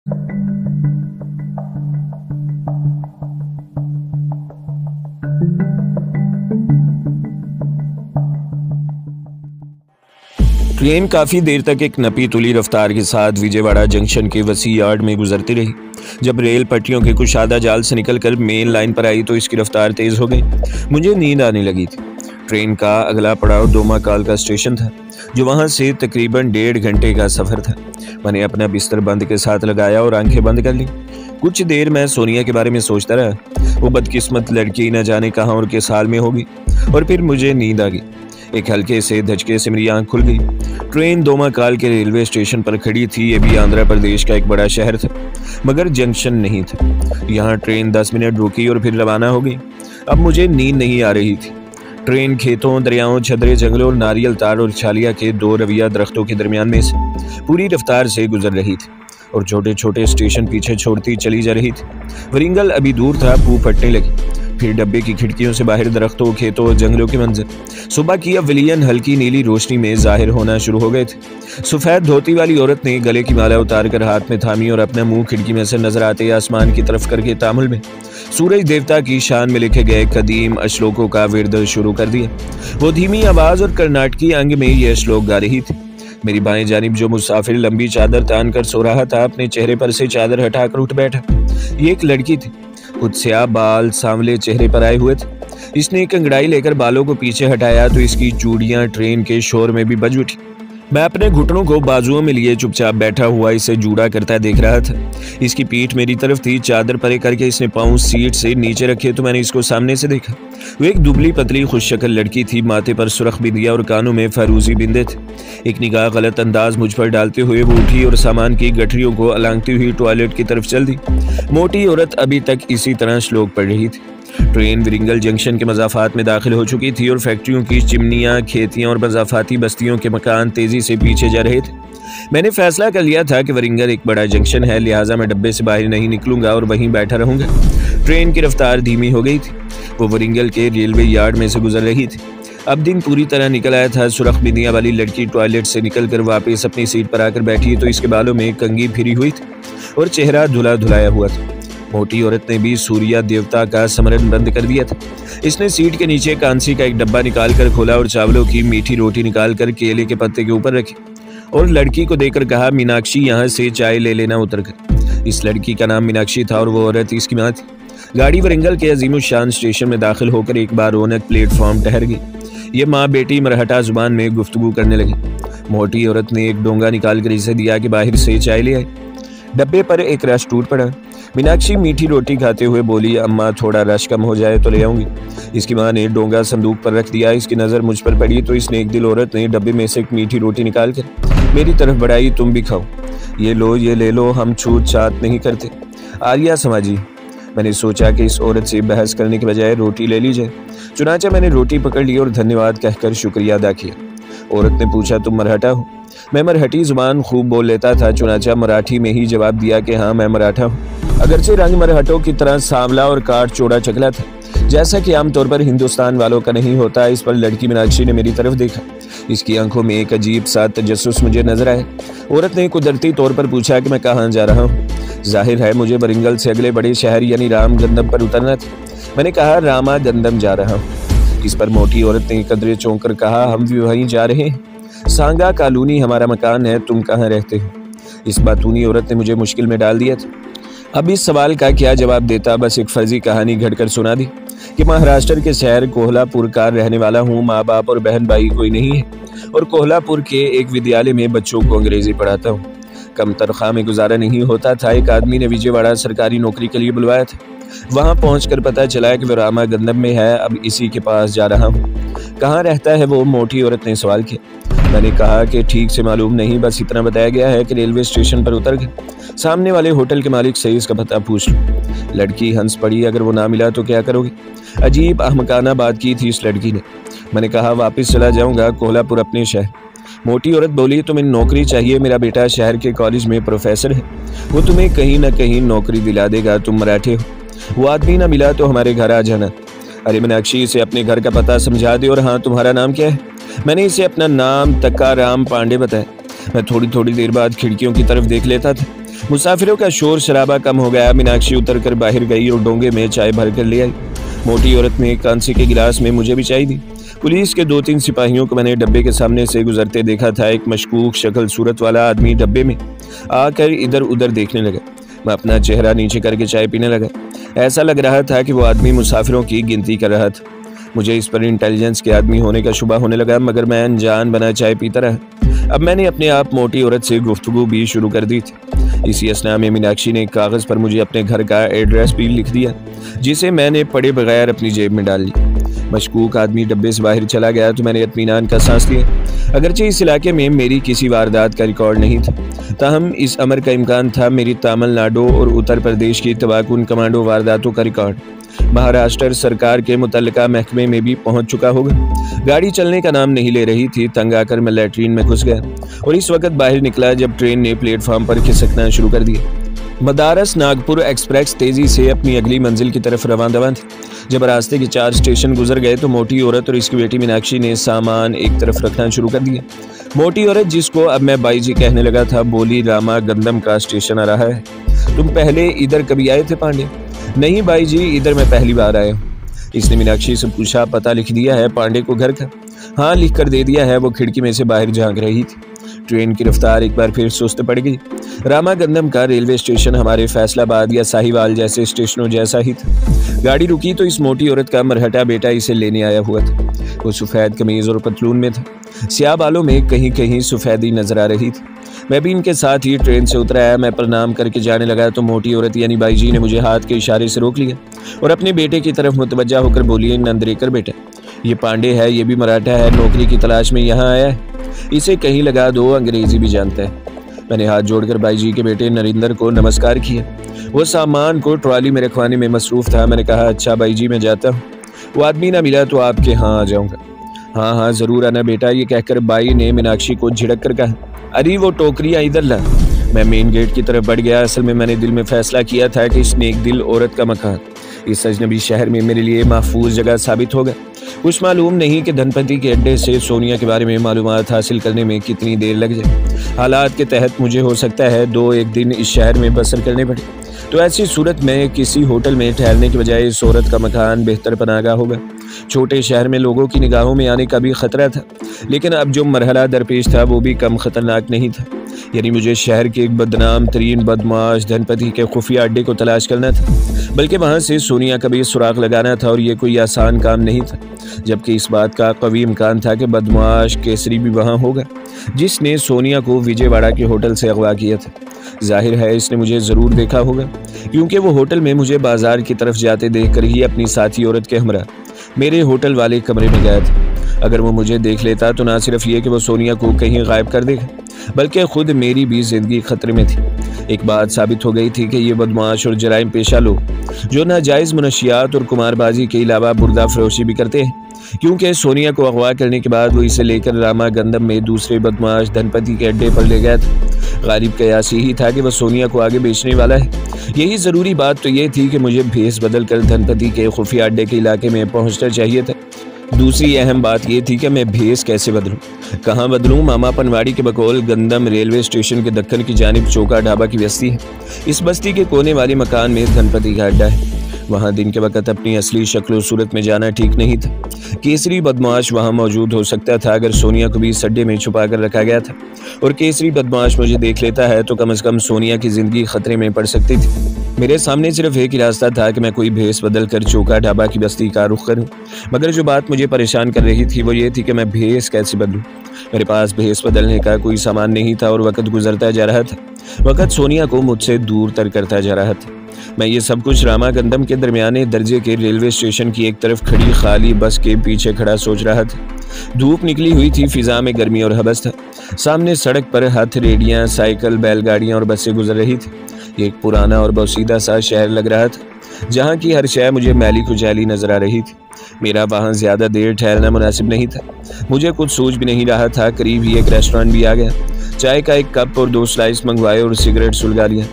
Train काफ़ी देर तक एक नपी तुली रफ्तार के साथ विजयवाड़ा जंक्शन के वसी यार्ड में गुजरती रही। जब रेल पटरियों के कुशादा जाल से निकलकर मेन लाइन पर आई तो इसकी रफ्तार तेज़ हो गई। मुझे नींद आने लगी थी। ट्रेन का अगला पड़ाव डोमाकाल का स्टेशन था, जो वहाँ से तकरीबन 1.5 घंटे का सफ़र था। मैंने अपना बिस्तर बंद के साथ लगाया और आंखें बंद कर ली। कुछ देर मैं सोनिया के बारे में सोचता रहा। वो बदकिस्मत लड़की न जाने कहाँ और किस हाल में होगी। और फिर मुझे नींद आ गई। एक हल्के से धचके से मेरी आंख खुल गई। ट्रेन डोमाकाल के रेलवे स्टेशन पर खड़ी थी। ये भी आंध्र प्रदेश का एक बड़ा शहर था, मगर जंक्शन नहीं था। यहाँ ट्रेन 10 मिनट रुकी और फिर रवाना हो गई। अब मुझे नींद नहीं आ रही थी। ट्रेन खेतों, दरियाओं, छदरे जंगलों और नारियल ताड़ और छालिया के 2 रविया दरख्तों के दरमियान में से पूरी रफ्तार से गुजर रही थी और छोटे छोटे स्टेशन पीछे छोड़ती चली जा रही थी। वरिंगल अभी दूर था। पू फटने लगी। फिर डब्बे की खिड़कियों से बाहर दरख्तों, खेतों और जंगलों के मंजर। सुबह की अवलियन हल्की नीली रोशनी में जाहिर होना शुरू हो गए थे। सफ़ेद धोती वाली औरत ने गले की माला उतारकर हाथ में थामी और अपना मुंह खिड़की में से नजर आते आसमान की तरफ करके तामुल में सूरज देवता की शान में लिखे गए कदीम अश्लोकों का विरद शुरू कर दिया। वो धीमी आवाज और कर्नाटकी अंग में यह श्लोक गा रही थी। मेरी बाएं जानिब जो मुसाफिर लंबी चादर तान कर सो रहा था, अपने चेहरे पर से चादर हटाकर उठ बैठा। ये एक लड़की थी। कुछ स्याह बाल सांवले चेहरे पर आए हुए थे। इसने एक अंगड़ाई लेकर बालों को पीछे हटाया तो इसकी चूड़ियां ट्रेन के शोर में भी बज उठी। मैं अपने घुटनों को बाजुओं में लिए चुपचाप बैठा हुआ इसे जूड़ा करता देख रहा था। इसकी पीठ मेरी तरफ थी। चादर परे करके इसने पाँव सीट से नीचे रखे तो मैंने इसको सामने से देखा। वो एक दुबली पतली खुशशक्ल लड़की थी। माथे पर सुर्ख बिंदिया और कानों में फैरूजी बिंदे थे। एक निगाह गलत अंदाज मुझ पर डालते हुए वो उठी और सामान की गठरियों को अलांगती हुई टॉयलेट की तरफ चल दी। मोटी औरत अभी तक इसी तरह श्लोक पढ़ रही थी। ट्रेन विरिंगल जंक्शन के मज़ाफ़ात में दाखिल हो चुकी थी और फैक्ट्रियों की चिमनियाँ, खेतियाँ और मज़ाफ़ाती बस्तियों के मकान तेज़ी से पीछे जा रहे थे। मैंने फैसला कर लिया था कि विरिंगल एक बड़ा जंक्शन है, लिहाजा मैं डब्बे से बाहर नहीं निकलूंगा और वहीं बैठा रहूंगा। ट्रेन की रफ्तार धीमी हो गई थी। वो विरिंगल के रेलवे यार्ड में से गुजर रही थी। अब दिन पूरी तरह निकल आया था। सुर्ख बिंदिया वाली लड़की टॉयलेट से निकलकर वापस अपनी सीट पर आकर बैठी तो इसके बालों में कंघी फिरी हुई थी और चेहरा धुला धुलाया हुआ था। मोटी औरत ने भी सूर्या देवता का स्मरण बंद कर दिया था। इसने सीट के नीचे कांसी का एक डब्बा निकालकर खोला और चावलों की मीठी रोटी निकालकर केले के पत्ते के ऊपर रखी और लड़की को देकर कहा, मीनाक्षी यहाँ से चाय ले लेना उतरकर। इस लड़की का नाम मीनाक्षी था और वो औरत इसकी माँ थी। गाड़ी विरिंगल के अजीमुशान स्टेशन में दाखिल होकर एक बार रौनक प्लेटफॉर्म ठहर गई। ये माँ बेटी मरहटा जुबान में गुफ्तगू करने लगी। मोटी औरत ने एक डोंगा निकालकर इसे दिया कि बाहर से चाय ले आई। डब्बे पर एक रश टूट पड़ा। मीनाक्षी मीठी रोटी खाते हुए बोली, अम्मा थोड़ा रश कम हो जाए तो ले आऊंगी। इसकी माँ ने डोंगा संदूक पर रख दिया। इसकी नज़र मुझ पर पड़ी तो इस नेक दिल औरत ने डब्बे में से एक मीठी रोटी निकालकर मेरी तरफ बढ़ाई। तुम भी खाओ, ये लो, ये ले लो, हम छूट छात नहीं करते। आर्या समाजी। मैंने सोचा कि इस औरत से बहस करने के बजाय रोटी ले ली जाए। चुनाचा मैंने रोटी पकड़ ली और धन्यवाद कहकर शुक्रिया अदा किया। औरत ने पूछा, तुम मराठा हो? मैं मराठी जुबान खूब बोल लेता था। चुनाचा मराठी में ही जवाब दिया कि हाँ, मैं मराठा हूँ। अगरचे रंग मराठों की तरह सांवला और काट चौड़ा चकला था, जैसा कि आमतौर पर हिंदुस्तान वालों का नहीं होता। इस पर लड़की मीनाक्षी ने मेरी तरफ देखा। इसकी आंखों में एक अजीब सा तजस्सुस मुझे नजर आया। औरत ने कुदरती तौर पर पूछा कि मैं कहाँ जा रहा हूँ। जाहिर है मुझे वरिंगल से अगले बड़े शहर यानी रामगंदम पर उतरना था। मैंने कहा, रामागंदम जा रहा हूँ। इस पर मोटी औरत ने कदरे चौंक कर कहा, हम भी वहीं जा रहे हैं। सांगा कॉलोनी हमारा मकान है, तुम कहाँ रहते हो? इस बातूनी औरत ने मुझे मुश्किल में डाल दिया था। अब इस सवाल का क्या जवाब देता। बस एक फर्जी कहानी घड़कर सुना दी कि महाराष्ट्र के शहर कोल्हापुर का रहने वाला हूँ। माँ बाप और बहन भाई कोई नहीं है और कोल्हापुर के एक विद्यालय में बच्चों को अंग्रेजी पढ़ाता हूँ। कम तनख्वाह में गुजारा नहीं होता था। एक आदमी ने विजयवाड़ा सरकारी नौकरी के लिए बुलवाया था। वहाँ पहुंचकर पता चला कि वो रामागंदम में है। अब इसी के पास जा रहा हूँ। कहाँ रहता है वो? मोटी औरत ने सवाल किया। मैंने कहा कि ठीक से मालूम नहीं, बस इतना बताया गया है कि रेलवे स्टेशन पर उतर गए। सामने वाले होटल के मालिक से इसका पता पूछ लो। लड़की हंस पड़ी। अगर वो ना मिला तो क्या करोगे? अजीब अहमकाना बात की थी इस लड़की ने। मैंने कहा, वापस चला जाऊंगा कोल्हापुर अपने शहर। मोटी औरत बोली, तुम्हें नौकरी चाहिए? मेरा बेटा शहर के कॉलेज में प्रोफेसर है, वो तुम्हें कहीं ना कहीं नौकरी दिला देगा। तुम मराठे हो। वो आदमी ना मिला तो हमारे घर आ जाना। अरे मीनाक्षी, इसे अपने घर का पता समझा दे। और हाँ, तुम्हारा नाम क्या है? मैंने इसे अपना नाम तक्का राम पांडे बताया। मैं थोड़ी थोड़ी देर बाद खिड़कियों की तरफ देख लेता था। मुसाफिरों का शोर शराबा कम हो गया। मीनाक्षी उतर कर बाहर गई और डोंगे में चाय भर कर ले आई। मोटी औरत ने कांसे के गिलास में मुझे भी चाय दी। पुलिस के 2-3 सिपाहियों को मैंने डब्बे के सामने से गुजरते देखा था। एक मशकूक शक्ल सूरत वाला आदमी डब्बे में आकर इधर उधर देखने लगा। मैं अपना चेहरा नीचे करके चाय पीने लगा। ऐसा लग रहा था कि वो आदमी मुसाफिरों की गिनती कर रहा था। मुझे इस पर इंटेलिजेंस के आदमी होने का शुबा होने लगा, मगर मैं अनजान बना चाय पीता रहा। अब मैंने अपने आप मोटी औरत से गुफ्तगू भी शुरू कर दी थी। इसी असना में मीनाक्षी ने कागज़ पर मुझे अपने घर का एड्रेस भी लिख दिया, जिसे मैंने पढ़े बगैर अपनी जेब में डाल लिया। मशकूक आदमी डब्बे से बाहर चला गया तो मैंने इत्मीनान का सांस लिया। अगरचे इस इलाके में मेरी किसी वारदात का रिकॉर्ड नहीं था, ताहम इस अमर का इम्कान था मेरी तमिलनाडु और उत्तर प्रदेश की तबाकुन कमांडो वारदातों का रिकॉर्ड महाराष्ट्र सरकार के मुतल्लिका महकमे में भी पहुंच चुका होगा। गाड़ी चलने का नाम नहीं ले रही थी। तंग आकर मैं लैट्रीन में घुस गया और इस वक्त बाहर निकला जब ट्रेन ने प्लेटफॉर्म पर खिसकना शुरू कर दिया। मदारस नागपुर एक्सप्रेस तेजी से अपनी अगली मंजिल की तरफ रवां दवां थी। जब रास्ते के 4 स्टेशन गुजर गए तो मोटी औरत और इसकी बेटी मीनाक्षी ने सामान एक तरफ रखना शुरू कर दिया। मोटी औरत, जिसको अब मैं बाई जी कहने लगा था, बोली, रामा गंदम का स्टेशन आ रहा है। तुम पहले इधर कभी आए थे पांडे? नहीं बाई जी, इधर मैं पहली बार आया हूँ। इसने मीनाक्षी से पूछा, पता लिख दिया है पांडे को घर का? हाँ, लिख कर दे दिया है। वो खिड़की में से बाहर झांक रही थी। ट्रेन की रफ्तार एक बार फिर सुस्त पड़ गई। रामा गंदम का रेलवे स्टेशन हमारे फैसलाबाद या साहिवाल जैसे स्टेशनों जैसा ही था। गाड़ी रुकी तो इस मोटी औरत का मरहटा बेटा इसे लेने आया हुआ था। वो सफ़ेद कमीज और पतलून में था। स्याह बालों में कहीं कहीं सफ़ेदी नजर आ रही थी। मैं भी इनके साथ ही ट्रेन से उतर आया। मैं प्रणाम करके जाने लगा तो मोटी औरत यानी बाई जी ने मुझे हाथ के इशारे से रोक लिया और अपने बेटे की तरफ मुतवज्जा होकर बोली, नंदरेकर बेटा, ये पांडे है, ये भी मराठा है, नौकरी की तलाश में यहाँ आया है। इसे कहीं लगा दो, अंग्रेजी भी जानता है। मैंने हाथ जोड़कर बाई जी के बेटे नरेंद्र को नमस्कार किया। वो सामान को ट्रॉली में रखवाने में मसरूफ था। मैंने कहा, अच्छा बाई जी, मैं जाता हूँ। वो आदमी ना मिला तो आपके यहाँ आ जाऊँगा। हाँ हाँ ज़रूर आना बेटा, ये कहकर बाई ने मीनाक्षी को झिड़क कर कहा, अरे वो टोकरियाँ इधर ला। मैं मेन गेट की तरफ बढ़ गया। असल में मैंने दिल में फैसला किया था कि इस नेक दिल औरत का मकान इस अजनबी शहर में मेरे लिए महफूज जगह साबित होगा। कुछ मालूम नहीं कि धनपति के अड्डे से सोनिया के बारे में मालूमात हासिल करने में कितनी देर लग जाए। हालात के तहत मुझे हो सकता है 2-1 दिन इस शहर में बसर करने पड़े। तो ऐसी सूरत में किसी होटल में ठहरने के बजाय इस औरत का मकान बेहतर पनागा होगा। छोटे शहर में लोगों की निगाहों में आने का भी खतरा था, लेकिन अब जो मरहला दरपेश था वो भी कम खतरनाक नहीं था। यानी मुझे शहर के एक बदनाम तरीन बदमाश धनपति के खुफिया अड्डे को तलाश करना था, बल्कि वहाँ से सोनिया का भी सुराग लगाना था। और ये कोई आसान काम नहीं था, जबकि इस बात का कवी इम्कान था कि बदमाश केसरी भी वहाँ होगा जिसने सोनिया को विजयवाड़ा के होटल से अगवा किया था। जाहिर है इसने मुझे ज़रूर देखा होगा, क्योंकि वो होटल में मुझे बाजार की तरफ जाते देखकर ही अपनी साथी औरत के हमरा मेरे होटल वाले कमरे में गया था। अगर वो मुझे देख लेता तो ना सिर्फ ये कि वो सोनिया को कहीं गायब कर देगा, बल्कि खुद मेरी भी जिंदगी खतरे में थी। एक बात साबित हो गई थी कि ये बदमाश और जराइम पेशा लोग जो नाजायज़ मुनशियात और कुमारबाजी के अलावा बुर्दा फरोशी भी करते हैं, क्योंकि सोनिया को अगवा करने के बाद वो इसे लेकर रामा गंदम में दूसरे बदमाश धनपति के अड्डे पर ले गया था। गालिब कयास यही था कि वह सोनिया को आगे बेचने वाला है। यही ज़रूरी बात तो ये थी कि मुझे भेस बदल कर धनपति के खुफिया अड्डे के इलाके में पहुँचना चाहिए था। दूसरी अहम बात यह थी कि मैं भेस कैसे बदलूं, कहाँ बदलूं। मामा पनवाड़ी के बकौल गंदम रेलवे स्टेशन के दक्कन की जानिब चौका ढाबा की बस्ती है। इस बस्ती के कोने वाले मकान में धनपति का अड्डा है। वहाँ दिन के वक्त अपनी असली शक्ल सूरत में जाना ठीक नहीं था। केसरी बदमाश वहाँ मौजूद हो सकता था अगर सोनिया को भी इस अड्डे में छुपा कर रखा गया था, और केसरी बदमाश मुझे देख लेता है तो कम से कम सोनिया की जिंदगी खतरे में पड़ सकती थी। मेरे सामने सिर्फ एक ही रास्ता था कि मैं कोई भेस बदल कर चौका ढाबा की बस्ती का रुख करूं। मगर जो बात मुझे परेशान कर रही थी वो ये थी कि मैं भेस कैसे बदलूं। मेरे पास भेस बदलने का कोई सामान नहीं था और वक्त गुजरता जा रहा था। वक्त सोनिया को मुझसे दूर तर करता जा रहा था। मैं ये सब कुछ रामा गंदम के दरमियाने दर्जे के रेलवे स्टेशन की एक तरफ खड़ी खाली बस के पीछे खड़ा सोच रहा था। धूप निकली हुई थी, फिजा में गर्मी और हबस था। सामने सड़क पर हथरेडियाँ, साइकिल, बैलगाड़ियाँ और बसें गुजर रही थी। एक पुराना और बसीदा सा शहर लग रहा था, जहाँ की हर शय मुझे मैली कुचैली नजर आ रही थी। मेरा वहाँ ज़्यादा देर ठहरना मुनासिब नहीं था। मुझे कुछ सूझ भी नहीं रहा था। करीब ही एक रेस्टोरेंट भी आ गया। चाय का एक कप और 2 स्लाइस मंगवाए और सिगरेट सुलगा लिया।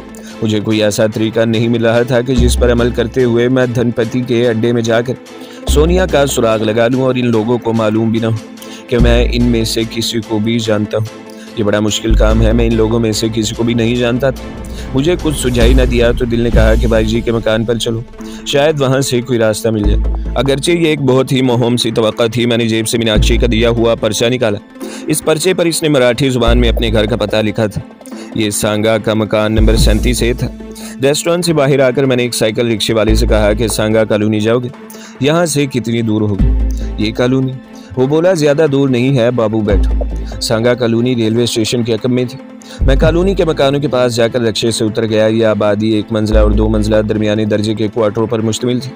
मुझे कोई ऐसा तरीका नहीं मिल रहा था कि जिस पर अमल करते हुए मैं धनपति के अड्डे में जाकर सोनिया का सुराग लगा लूँ और इन लोगों को मालूम भी न हो कि मैं इनमें से किसी को भी जानता हूँ। ये बड़ा मुश्किल काम है, मैं इन लोगों में से किसी को भी नहीं जानता था। मुझे कुछ सुझाई न दिया तो दिल ने कहा कि भाई जी के मकान पर चलो, शायद वहाँ से कोई रास्ता मिल जाए। अगरचे ये एक बहुत ही मोहम सी तवक्का थी। मैंने जेब से मीनाक्षी का दिया हुआ पर्चा निकाला। इस पर्चे पर इसने मराठी जुबान में अपने घर का पता लिखा था। ये सांगा का मकान नंबर 37 से था। रेस्टोरेंट से बाहर आकर मैंने एक साइकिल रिक्शे वाले से कहा कि सांगा कॉलोनी जाओगे, यहाँ से कितनी दूर होगी? ये कॉलोनी? वो बोला ज़्यादा दूर नहीं है बाबू, बैठो। सांगा कॉलोनी रेलवे स्टेशन के अकब में थी। मैं कॉलोनी के मकानों के पास जाकर रिक्शे से उतर गया। यह आबादी 1 मंजिला और 2 मंजिला दरमियाने दर्जे के क्वार्टरों पर मुश्तमिल थी।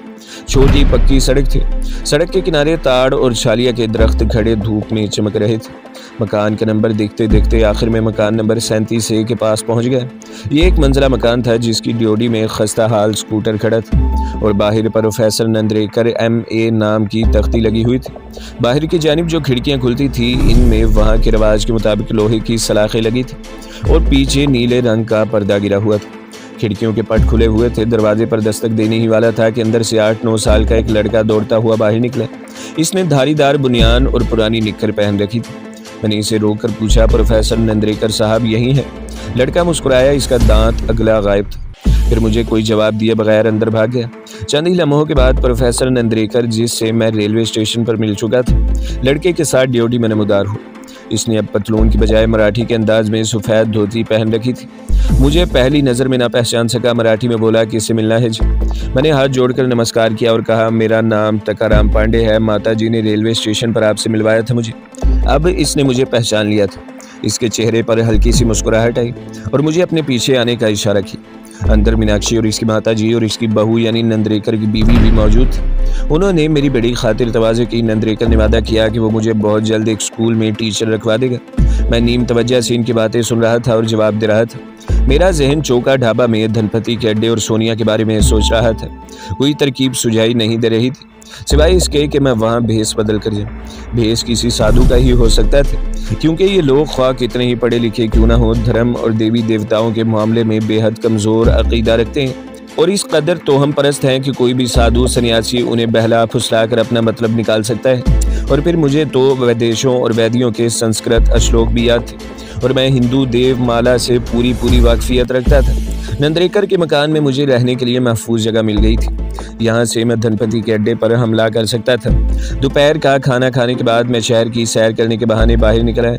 छोटी पक्की सड़क थी। सड़क के किनारे ताड़ और छालिया के दरख्त खड़े धूप में चमक रहे थे। मकान का नंबर देखते देखते आखिर में मकान नंबर 37 ए के पास पहुंच गया। ये 1 मंजिला मकान था जिसकी ड्योडी में खस्ता हाल स्कूटर खड़ा था और बाहर प्रोफेसर नंद्रेकर MA नाम की तख्ती लगी हुई थी। बाहर की जानिब जो खिड़कियां खुलती थी, इनमें वहाँ के रिवाज के मुताबिक लोहे की सलाखें लगी थी और पीछे नीले रंग का पर्दा गिरा हुआ था। खिड़कियों के पट खुले हुए थे। दरवाजे पर दस्तक देने ही वाला था कि अंदर से 8-9 साल का एक लड़का दौड़ता हुआ बाहर निकला। इसने धारीदार बुनियान और पुरानी निक्कर पहन रखी थी। मैंने इसे रोककर पूछा, प्रोफेसर नंद्रेकर साहब यही है? लड़का मुस्कुराया। इसका दांत अगला गायब था। फिर मुझे कोई जवाब दिए बगैर अंदर भाग गया। चंद ही लम्हों के बाद प्रोफेसर नंद्रेकर, जिससे मैं रेलवे स्टेशन पर मिल चुका था, लड़के के साथ ड्योडी में नमूदार हुआ। इसने अब पतलून की बजाय मराठी के अंदाज में सफ़ेद धोती पहन रखी थी। मुझे पहली नज़र में ना पहचान सका। मराठी में बोला, किससे मिलना है जी? मैंने हाथ जोड़कर नमस्कार किया और कहा, मेरा नाम तकाराम पांडे है। माता जी ने रेलवे स्टेशन पर आपसे मिलवाया था मुझे। अब इसने मुझे पहचान लिया था। इसके चेहरे पर हल्की सी मुस्कुराहट आई और मुझे अपने पीछे आने का इशारा किया। अंदर मीनाक्षी और इसकी माता जी और इसकी बहू यानी नंद्रेकर की बीवी भी मौजूद थी। उन्होंने मेरी बड़ी खातिर तवाज़े की। नंद्रेकर ने वादा किया कि वो मुझे बहुत जल्द एक स्कूल में टीचर रखवा देगा। मैं नीम तवज्जो से इनकी बातें सुन रहा था और जवाब दे रहा था। मेरा जहन चौका ढाबा में धनपति के अड्डे और सोनिया के बारे में सोच रहा था। कोई तरकीब सुझाई नहीं दे रही थी, सिवाय इसके कि मैं वहाँ भेस बदल कर जाऊँ। भेस किसी साधु का ही हो सकता था, क्योंकि ये लोग ख्वाह कितने ही पढ़े लिखे क्यों ना हो, धर्म और देवी देवताओं के मामले में बेहद कमज़ोर अकीदा रखते हैं और इस कदर तोहम परस्त हैं कि कोई भी साधु सन्यासी उन्हें बहला फुसला कर अपना मतलब निकाल सकता है। और फिर मुझे तो वैदेशों और वैदियों के संस्कृत श्लोक भी याद थे और मैं हिंदू देव माला से पूरी वाकफियत रखता था। नंद्रेकर के मकान में मुझे रहने के लिए महफूज जगह मिल गई थी। यहाँ से मैं धनपति के अड्डे पर हमला कर सकता था। दोपहर का खाना खाने के बाद मैं शहर की सैर करने के बहाने बाहर निकल आया।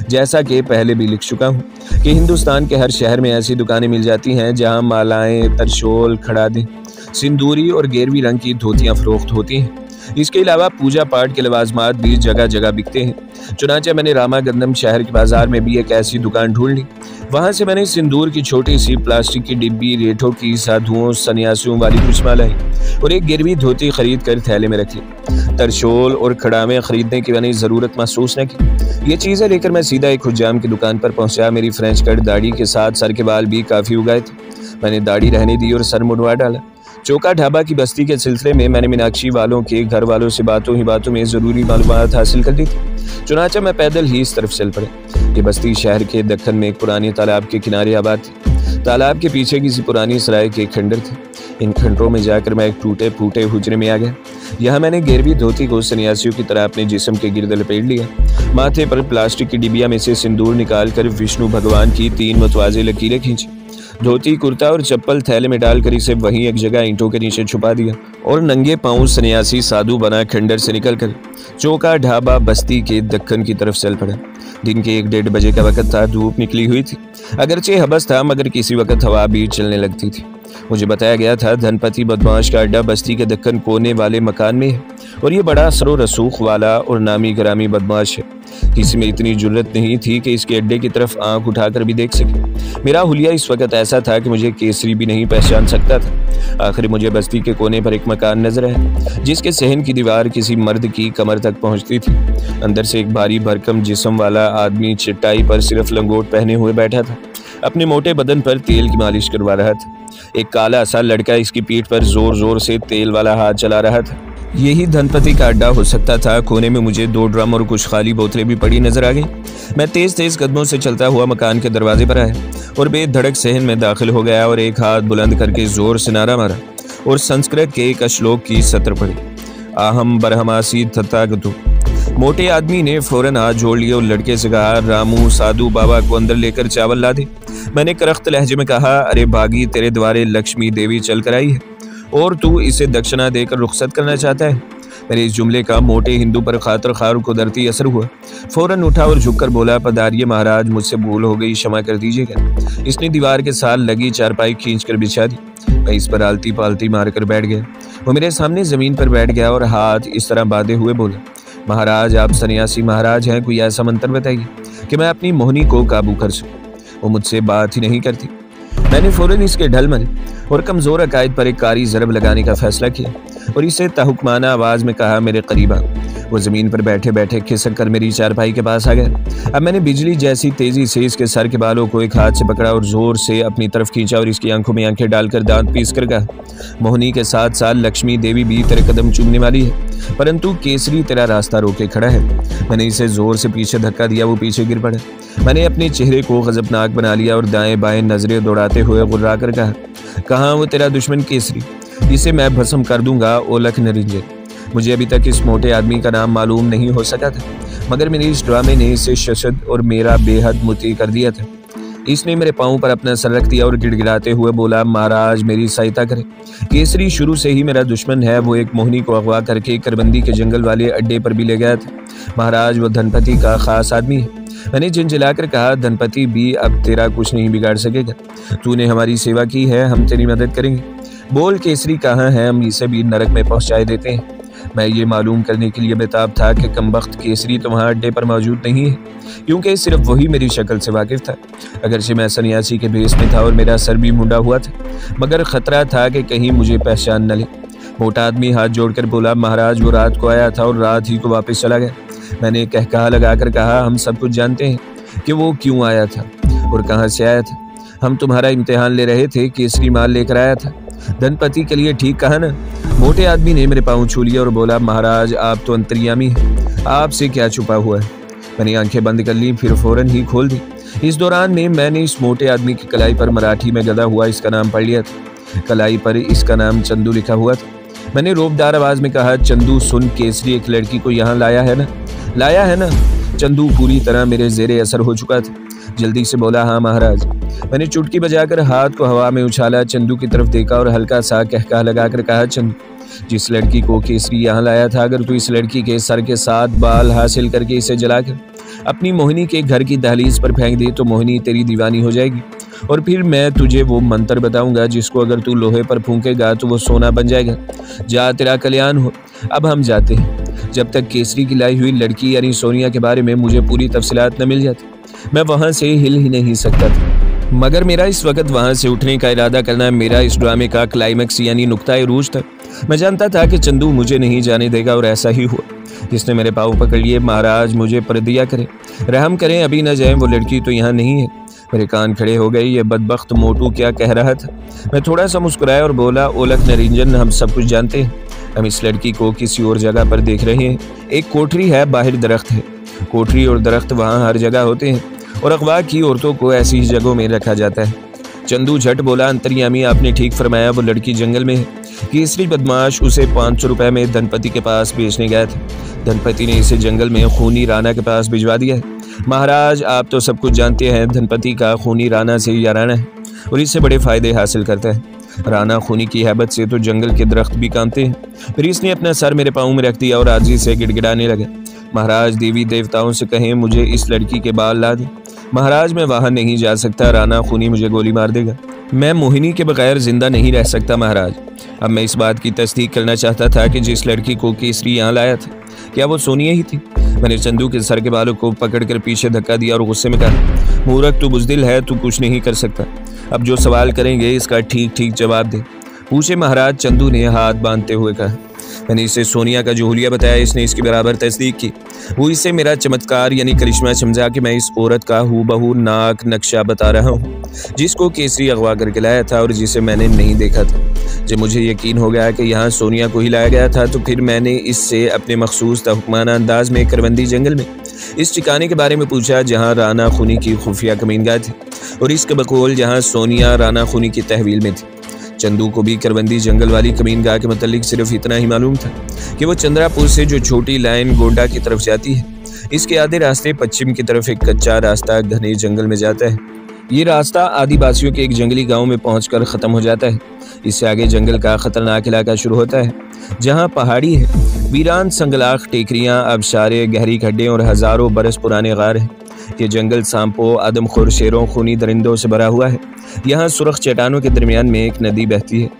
जैसा कि पहले भी लिख चुका हूँ कि हिंदुस्तान के हर शहर में ऐसी दुकानें मिल जाती हैं जहाँ मालाएं, तरशोल, खड़ादे, सिंदूरी और गेरवी रंग की धोतियाँ फरोख्त होती हैं। इसके अलावा पूजा पाठ के लवाजमात भी जगह जगह बिकते हैं। चुनांचे मैंने रामा गंदम शहर के बाजार में भी एक ऐसी दुकान ढूंढ ली। वहां से मैंने सिंदूर की छोटी सी प्लास्टिक की डिब्बी, रेठों की, साधुओं सन्यासियों वाली कुछ मालाएं और एक गिरवी धोती खरीद कर थैले में रख ली। तरशोल और खड़ामे खरीदने की मैंने ज़रूरत महसूस न की। ये चीज़ें लेकर मैं सीधा एक खुजाम की दुकान पर पहुंचा। मेरी फ्रेंच कट दाढ़ी के साथ सर के बाल भी काफ़ी उगाए थे। मैंने दाढ़ी रहने दी और सर मुंडवा डाला। चौका ढाबा की बस्ती के सिलसिले में मैंने मीनाक्षी वालों के घर वालों से बातों ही बातों में ज़रूरी मालूमात हासिल कर ली थी। चुनांचे मैं पैदल ही इस तरफ चल पड़े। ये बस्ती शहर के दक्कन में एक पुराने तालाब के किनारे आबाद थी। तालाब के पीछे किसी पुरानी सराय के खंडर थे। इन खंडरों में जाकर मैं एक टूटे फूटे हुजरे में आ गया। यहाँ मैंने गेरवी धोती को सन्यासियों की तरह अपने जिस्म के गिर्द लपेट लिया। माथे पर प्लास्टिक की डिबिया में से सिंदूर निकाल कर विष्णु भगवान की 3 मतवाजे लकीरें खींची। धोती, कुर्ता और चप्पल थैले में डालकर इसे वहीं एक जगह ईंटों के नीचे छुपा दिया और नंगे पांव सन्यासी साधु बना खंडर से निकलकर चौका ढाबा बस्ती के दक्कन की तरफ चल पड़ा। दिन के 1-1:30 बजे का वक्त था। धूप निकली हुई थी। अगरचे हबस था मगर किसी वक्त हवा भी चलने लगती थी। मुझे बताया गया था धनपति बदमाश का अड्डा बस्ती के दक्कन कोने वाले मकान में है और ये बड़ा असरो रसूख वाला और नामी गरामी बदमाश है। किसी में इतनी जुर्रत नहीं थी कि इसके अड्डे की तरफ आंख उठाकर भी देख सके। मेरा हुलिया इस वक्त ऐसा था कि मुझे केसरी भी नहीं पहचान सकता था। आखिर मुझे बस्ती के कोने पर एक मकान नजर आया जिसके सहन की दीवार किसी मर्द की कमर तक पहुंचती थी। अंदर से एक भारी भरकम जिस्म वाला आदमी चटाई पर सिर्फ लंगोट पहने हुए बैठा था। अपने मोटे बदन पर तेल की मालिश करवा रहा था। एक काला सा लड़का इसकी पीठ पर जोर जोर से तेल वाला हाथ चला रहा था। यही धनपति का अड्डा हो सकता था। कोने में मुझे 2 ड्रम और कुछ खाली बोतलें भी पड़ी नजर आ गई। मैं तेज कदमों से चलता हुआ मकान के दरवाजे पर आया और बेधड़क सहन में दाखिल हो गया और एक हाथ बुलंद करके जोर से नारा मारा और संस्कृत के एक श्लोक की सत्र पढ़ी, आहम बरहमासी तथागतो। मोटे आदमी ने फौरन हाथ जोड़ लिए और लड़के से कहा, रामू साधु बाबा को अंदर लेकर चावल ला दे। मैंने करख्त लहजे में कहा, अरे बागी, तेरे द्वारे लक्ष्मी देवी चल कर आई है और तू इसे दक्षिणा देकर रुखसत करना चाहता है। मेरे इस जुमले का मोटे हिंदू पर खातर खार कुदरती असर हुआ। फौरन उठा और झुककर बोला, पधारिए महाराज, मुझसे भूल हो गई, क्षमा कर दीजिएगा। इसने दीवार के साथ लगी चारपाई खींचकर बिछा दी। मैं इस पर आलती पालती मारकर बैठ गया। वो मेरे सामने जमीन पर बैठ गया और हाथ इस तरह बांधे हुए बोला, महाराज, आप सन्यासी महाराज हैं, कोई ऐसा मंत्र बताइए कि मैं अपनी मोहनी को काबू कर सकूं। वो मुझसे बात ही नहीं करती। मैंने फौरन इसके ढलमल और कमज़ोर अकायद पर एक कारी ज़रब लगाने का फैसला किया और इसे तहुकमाना आवाज़ में कहा, मेरे करीब आ। वो ज़मीन पर बैठे बैठे खिसक कर मेरी चारपाई के पास आ गया। अब मैंने बिजली जैसी तेज़ी से इसके सर के बालों को एक हाथ से पकड़ा और ज़ोर से अपनी तरफ खींचा और इसकी आंखों में आंखें डालकर दांत पीस कर कहा, मोहनी के साथ साथ लक्ष्मी देवी भी तेरे कदम चूमने वाली है, परंतु केसरी तेरा रास्ता रोके खड़ा है। मैंने इसे ज़ोर से पीछे धक्का दिया, वो पीछे गिर पड़ा। मैंने अपने चेहरे को गज़बनाक बना लिया और दाएं बाएं नज़रें दौड़ाते हुए गुर्रा कर कहा, कहाँ वो तेरा दुश्मन केसरी, इसे मैं भस्म कर दूंगा, ओलख निरंजन। मुझे अभी तक इस मोटे आदमी का नाम मालूम नहीं हो सका था, मगर मेरे इस ड्रामे ने इसे शशद और मेरा बेहद मुती कर दिया था। इसने मेरे पाँव पर अपना सर रख दिया और गिड़गिड़ाते हुए बोला, महाराज मेरी सहायता करें। केसरी शुरू से ही मेरा दुश्मन है। वो एक मोहनी को अगवा करके करबंदी के जंगल वाले अड्डे पर भी ले गया था। महाराज वो धनपति का खास आदमी है। मैंने झिंझिलाकर कहा, धनपति भी अब तेरा कुछ नहीं बिगाड़ सकेगा। तूने हमारी सेवा की है, हम तेरी मदद करेंगे। बोल केसरी कहाँ है, हम इसे भी नरक में पहुँचाए देते हैं। मैं ये मालूम करने के लिए बेताब था कि कमबख्त केसरी तो वहाँ अड्डे पर मौजूद नहीं है, क्योंकि सिर्फ वही मेरी शक्ल से वाकिफ था। अगरचे मैं सन्यासी के भेष में था और मेरा सर भी मुंडा हुआ था, मगर खतरा था कि कहीं मुझे पहचान न ले। मोटा आदमी हाथ जोड़कर बोला, महाराज वो रात को आया था और रात ही को वापस चला गया। मैंने कहकहा लगाकर कहा, हम सब कुछ जानते हैं कि वो क्यों आया था और कहाँ से आया था। हम तुम्हारा इम्तिहान ले रहे थे, केसरी माल लेकर आया था। धनपति के लिए ठीक कहा ना। मोटे आदमी ने मेरे पाँव छू लिया और बोला, महाराज आप तो अंतर्यामी हैं, आपसे क्या छुपा हुआ है। मैंने आंखें बंद कर ली, फिर फौरन ही खोल दी। इस दौरान में मैंने इस मोटे आदमी की कलाई पर मराठी में गदा हुआ इसका नाम पढ़ लिया था। कलाई पर इसका नाम चंदू लिखा हुआ था। मैंने रोबदार आवाज में कहा, चंदू सुन, केसरी एक लड़की को यहाँ लाया है ना। चंदू पूरी तरह मेरे जेरे असर हो चुका था। जल्दी से बोला, हाँ महाराज। मैंने चुटकी बजाकर हाथ को हवा में उछाला, चंदू की तरफ देखा और हल्का सा कहका लगाकर कहा, चंदू जिस लड़की को केसरी यहाँ लाया था, अगर तू इस लड़की के सर के 7 बाल हासिल करके इसे जलाकर अपनी मोहिनी के घर की दहलीज पर फेंक दे तो मोहिनी तेरी दीवानी हो जाएगी और फिर मैं तुझे वो मंत्र बताऊंगा जिसको अगर तू लोहे पर फूंकेगा तो वो सोना बन जाएगा। जा तेरा कल्याण हो। अब हम जाते हैं। जब तक केसरी की लाई हुई लड़की यानी सोनिया के बारे में मुझे पूरी तफसीलात न मिल जाती, मैं वहाँ से हिल ही नहीं सकता था। मगर मेरा इस वक्त वहाँ से उठने का इरादा करना मेरा इस ड्रामे का क्लाइमैक्स यानी नुक्ता रूज था। मैं जानता था कि चंदू मुझे नहीं जाने देगा और ऐसा ही हुआ। जिसने मेरे पाँव पकड़ लिए, महाराज मुझे पर दिया करें, रहम करें, अभी न जाए, वो लड़की तो यहाँ नहीं है। मेरे कान खड़े हो गए। ये बदबख्त मोटू क्या कह रहा था। मैं थोड़ा सा मुस्कुराया और बोला, ओलख निरंजन, हम सब कुछ जानते हैं। हम इस लड़की को किसी और जगह पर देख रहे हैं। एक कोठरी है, बाहर दरख्त है। कोठरी और दरख्त वहाँ हर जगह होते हैं और अगवा की औरतों को ऐसी ही जगहों में रखा जाता है। चंदू झट बोला, अंतर्यामी आपने ठीक फरमाया, वो लड़की जंगल में है। केसरी बदमाश उसे 500 रुपये में धनपति के पास बेचने गया था। धनपति ने इसे जंगल में खूनी राणा के पास भिजवा दिया है। महाराज आप तो सब कुछ जानते हैं, धनपति का खूनी राणा से याराना है और इससे बड़े फायदे हासिल करता है। राणा खूनी की हैबत से तो जंगल के दरख्त भी कांपते हैं। फिर इसने अपना सर मेरे पाँव में रख दिया और आजी से गिड़गिड़ाने लगा, महाराज देवी देवताओं से कहें मुझे इस लड़की के बाल ला दें। महाराज मैं वहाँ नहीं जा सकता, राणा खूनी मुझे गोली मार देगा। मैं मोहिनी के बगैर जिंदा नहीं रह सकता महाराज। अब मैं इस बात की तस्दीक करना चाहता था कि जिस लड़की को केसरी यहाँ लाया था, क्या वो सोनिया ही थी। मैंने चंदू के सर के बालों को पकड़कर पीछे धक्का दिया और गुस्से में कहा, मूर्ख तू बुज़दिल है, तू कुछ नहीं कर सकता। अब जो सवाल करेंगे इसका ठीक ठीक जवाब दे। पूछे महाराज, चंदू ने हाथ बांधते हुए कहा। मैंने इसे सोनिया का जो हुलिया बताया, इसने इसकी बराबर तस्दीक की। वो इससे मेरा चमत्कार यानी करिश्मा समझा कि मैं इस औरत का हूबहू नाक नक्शा बता रहा हूँ जिसको केसरी अगवा करके लाया था और जिसे मैंने नहीं देखा था। जब मुझे यकीन हो गया कि यहाँ सोनिया को ही लाया गया था, तो फिर मैंने इससे अपने मखसूस तहुकमाना अंदाज में करबंदी जंगल में इस ठिकाने के बारे में पूछा जहाँ राणा खूनी की खुफिया कमीनगाह थी और इसके बकौल जहाँ सोनिया राणा खूनी की तहवील में थी। चंदू को भी करवंदी जंगल वाली कमीनगाह के मतलब सिर्फ इतना ही मालूम था कि वो चंद्रापुर से जो छोटी लाइन गोंडा की तरफ जाती है, इसके आधे रास्ते पश्चिम की तरफ एक कच्चा रास्ता घने जंगल में जाता है। ये रास्ता आदिवासियों के एक जंगली गांव में पहुंचकर ख़त्म हो जाता है। इससे आगे जंगल का खतरनाक इलाका शुरू होता है, जहां पहाड़ी है, वीरान संगलाख टेकरियां, आबशारे, गहरी खड्डे और हज़ारों बरस पुराने गार हैं। ये जंगल सांपों, आदमखोर शेरों, खूनी दरिंदों से भरा हुआ है। यहाँ सुर्ख चट्टानों के दरमियान में एक नदी बहती है,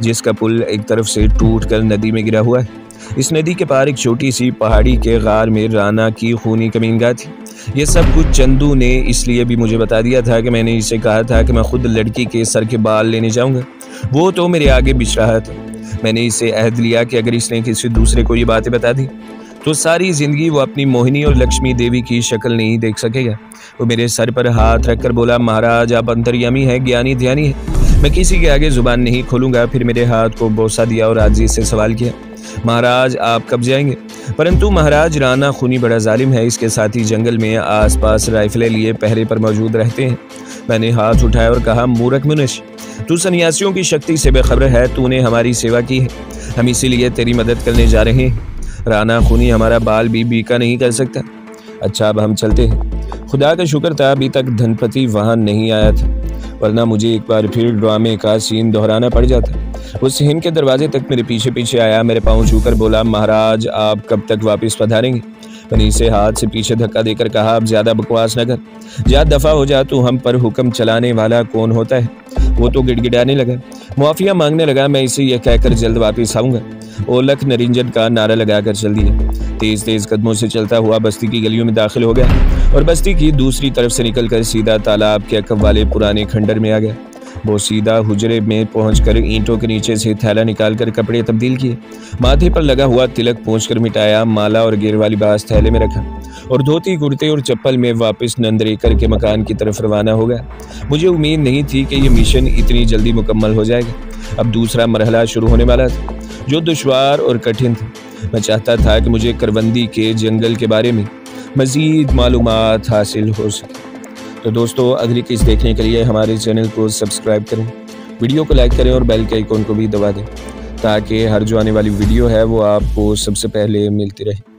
जिसका पुल एक तरफ से टूटकर नदी में गिरा हुआ है। इस नदी के पार एक छोटी सी पहाड़ी के गार में राना की खूनी कमीनगाह थी। ये सब कुछ चंदू ने इसलिए भी मुझे बता दिया था कि मैंने इसे कहा था कि मैं खुद लड़की के सर के बाल लेने जाऊंगा। वो तो मेरे आगे बिछ रहा था। मैंने इससे अहद लिया कि अगर इसने किसी दूसरे को ये बातें बता दी तो सारी जिंदगी वो अपनी मोहिनी और लक्ष्मी देवी की शक्ल नहीं देख सकेगा। वो मेरे सर पर हाथ रखकर बोला, महाराज आप अंतर्यामी है, ज्ञानी ध्यानी है, मैं किसी के आगे जुबान नहीं खोलूंगा। फिर मेरे हाथ को बोसा दिया और आजी से सवाल किया, महाराज आप कब जाएंगे? परंतु महाराज राना खूनी बड़ा जालिम है, इसके साथी जंगल में आसपास राइफलें लिए पहरे पर मौजूद रहते हैं। मैंने हाथ उठाया और कहा, मूर्ख मनुष्य, तू सन्यासियों की शक्ति से बेखबर है, तूने हमारी सेवा की है, हम इसीलिए तेरी मदद करने जा रहे हैं। राना खूनी हमारा बाल भी बीका नहीं कर सकता। अच्छा अब हम चलते हैं। खुदा का शुक्र था अभी तक धनपति वहां नहीं आया था, वरना मुझे एक बार फिर ड्रामे का सीन दोहराना पड़ जाता। वो सिहन के दरवाजे तक मेरे पीछे पीछे आया, मेरे पाँव छूकर बोला, महाराज आप कब तक वापस पधारेंगे? मैंने इसे हाथ से पीछे धक्का देकर कहा, अब ज्यादा बकवास न कर, जा दफा हो जा, तू हम पर हुक्म चलाने वाला कौन होता है? वो तो गिड़गिड़ाने लगा, मुआफिया मांगने लगा। मैं इसे यह कहकर जल्द वापस आऊंगा। ओलख नरिंजन का नारा लगाकर चल दिया। तेज तेज कदमों से चलता हुआ बस्ती की गलियों में दाखिल हो गया और बस्ती की दूसरी तरफ से निकलकर सीधा तालाब के अकब वाले पुराने खंडर में आ गया। वो सीधा हुजरे में पहुंचकर ईंटों के नीचे से थैला निकालकर कपड़े तब्दील किए, माथे पर लगा हुआ तिलक पोंछकर मिटाया, माला और गिर वाली बास थैले में रखा और धोती कुर्ते और चप्पल में वापस नंदरेकर के मकान की तरफ रवाना हो गया। मुझे उम्मीद नहीं थी कि यह मिशन इतनी जल्दी मुकम्मल हो जाएगा। अब दूसरा मरहला शुरू होने वाला था, जो दुश्वार और कठिन था। मैं चाहता था कि मुझे करवंदी के जंगल के बारे में मज़ीद मालूमात हासिल हो सके। तो दोस्तों अगली किस्त देखने के लिए हमारे चैनल को सब्सक्राइब करें, वीडियो को लाइक करें और बेल के आइकॉन को भी दबा दें, ताकि हर जो आने वाली वीडियो है वो आपको सबसे पहले मिलती रहे।